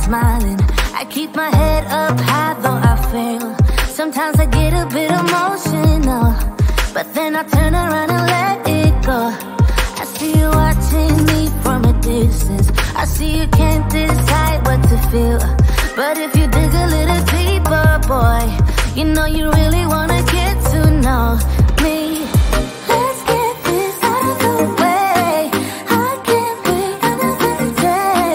smiling. I keep my head up high though I fail. Sometimes I get a bit emotional, but then I turn around and let it go. I see you watching me from a distance. I see you can't decide what to feel, but if you dig a little deeper, boy, you know you really wanna get to know me. Let's get this out of the way. I can't wait another day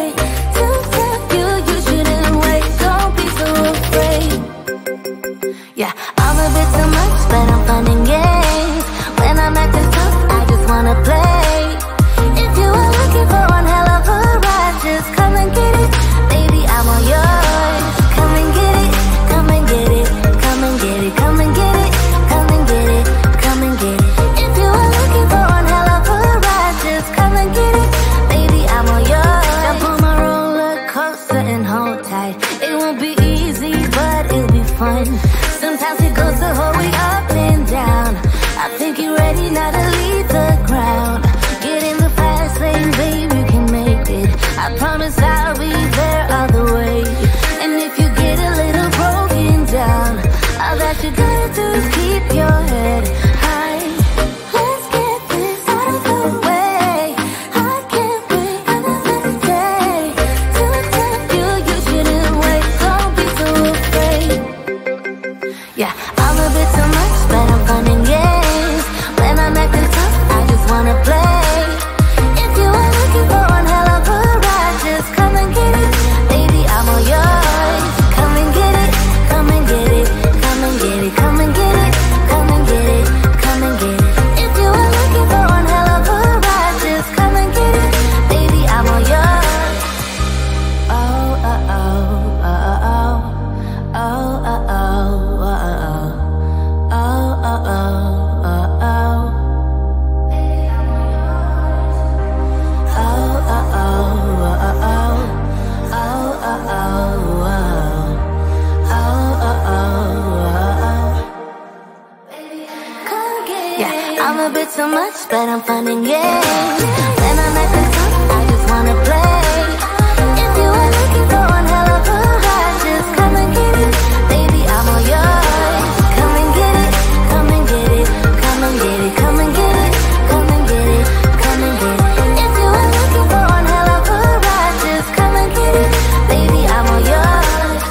to tell you you shouldn't wait. Don't be so afraid. Yeah, I'm a bit too much, but I'm fun and games. When I'm acting tough, I just wanna play. If you were looking for one hell of a ride, just come and get it. Baby, I'm all yours. Come and get it, come and get it, come and get it, come and get it, come and get it, come and get it. If you were looking for one hell of a ride, just come and get it. Baby, I'm all yours. Jump on my roller coaster and hold tight. It won't be easy, but it'll be fun. Sometimes it goes the whole way up and down. I think you're ready now to leave the ground. Get in the fast lane, babe, you can make it. I promise I'll be there all the way. And if you get a little broken down, all that you gotta do is keep your head high. Let's get this out of the way. I can't wait another day to tell you you shouldn't wait. Don't be so afraid. Yeah, I'm a bit too much, but I'm fun and games. When I'm acting tough, I just wanna play. If you are looking for one hell of a ride, just come and get it. Baby, I'm all yours. Come and get it, come and get it, come and get it, come and get it, come and get it, come and get it. If you are looking for one hell of a ride, just come and get it. Baby, I'm all yours. Oh, oh, oh, oh, oh, oh, oh, oh, oh, oh. Oh, oh, oh, oh, oh. Oh, oh, oh, oh, oh. Oh, oh, oh, oh. Oh, oh, oh, oh. Yeah, I'm a bit too much, but I'm fun and games. When I'm acting tough, I just wanna play. If you are looking for one hell of a ride, just come and get it. Baby, I'm all yours. Come and get it, come and get it, come and get it, come and get it, come and get it, come and get it. If you are looking for one hell of a ride, just come and get it. Baby, I'm all yours.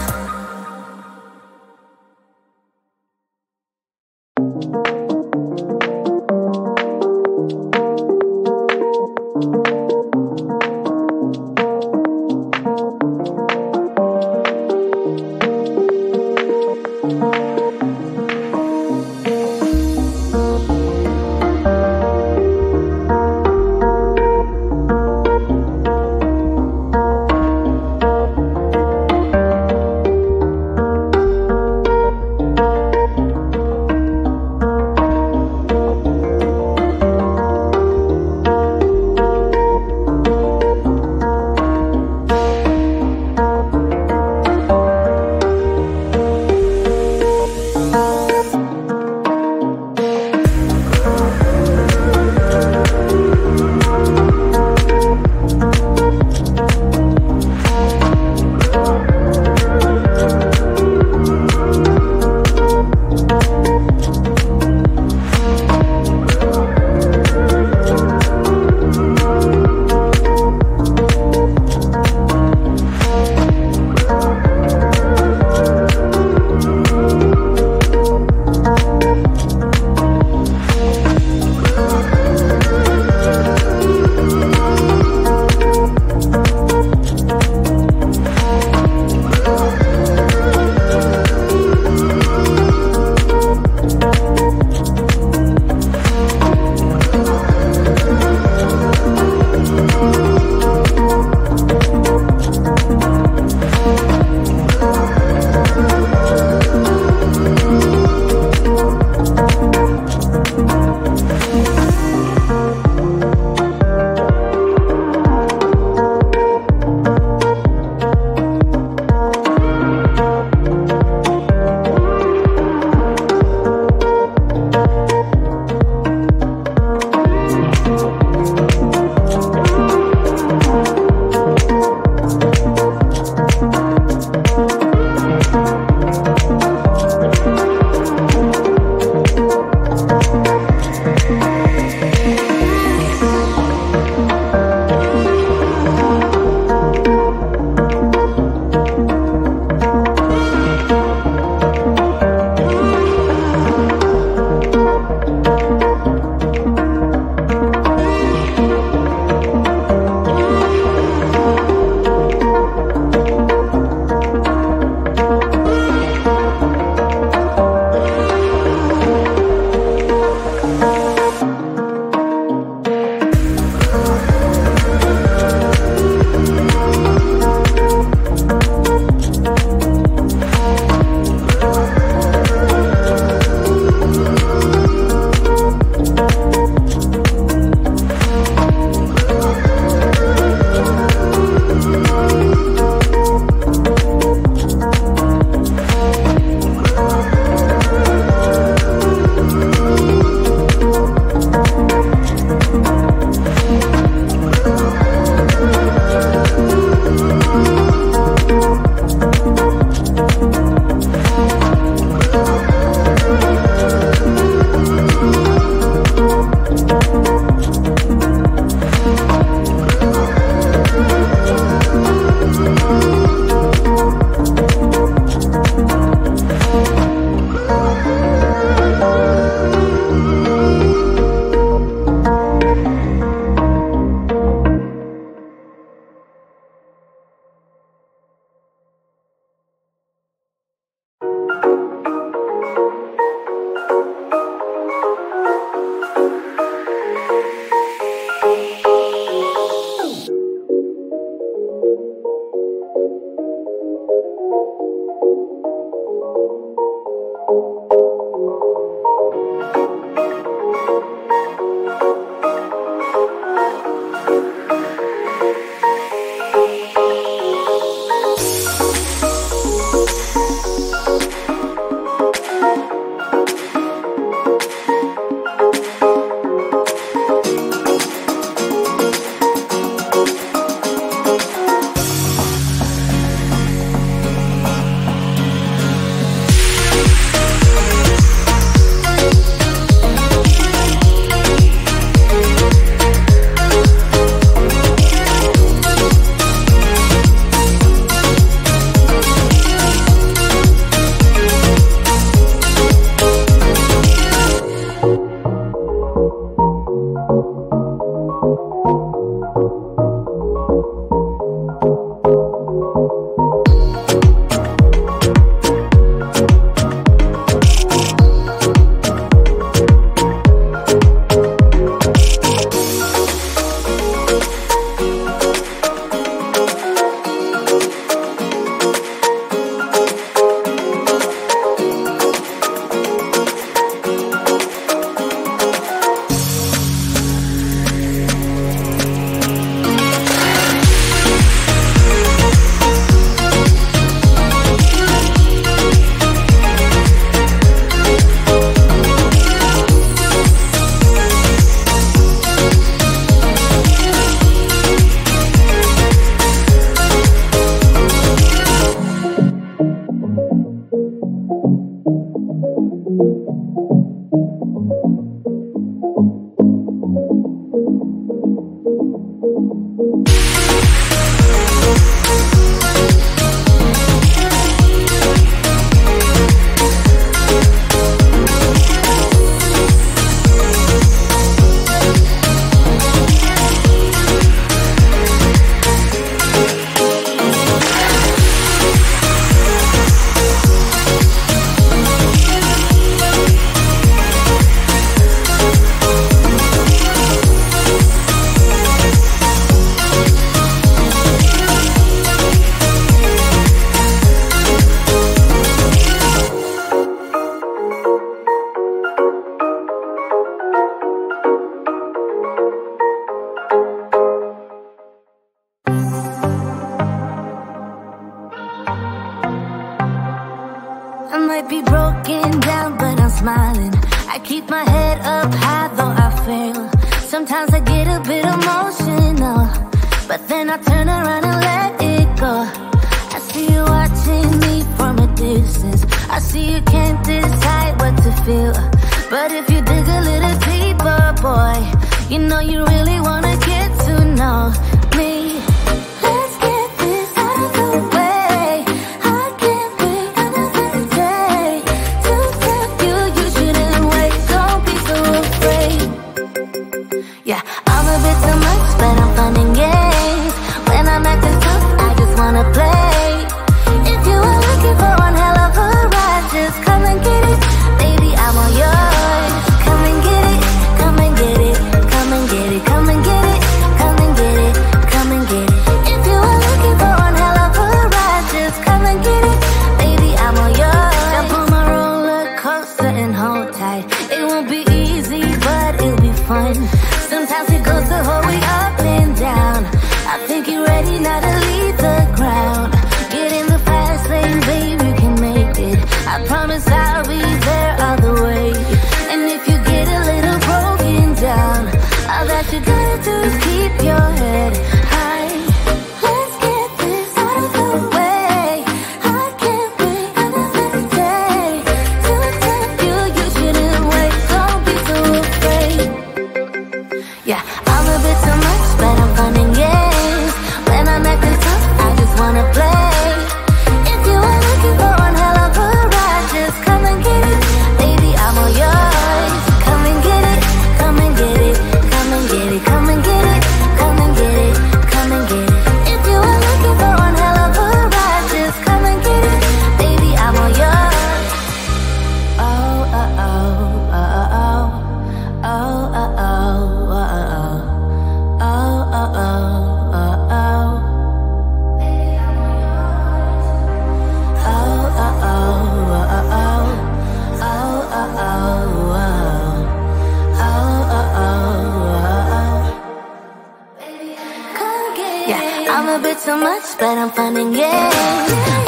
I'm a bit too much, but I'm fun and games.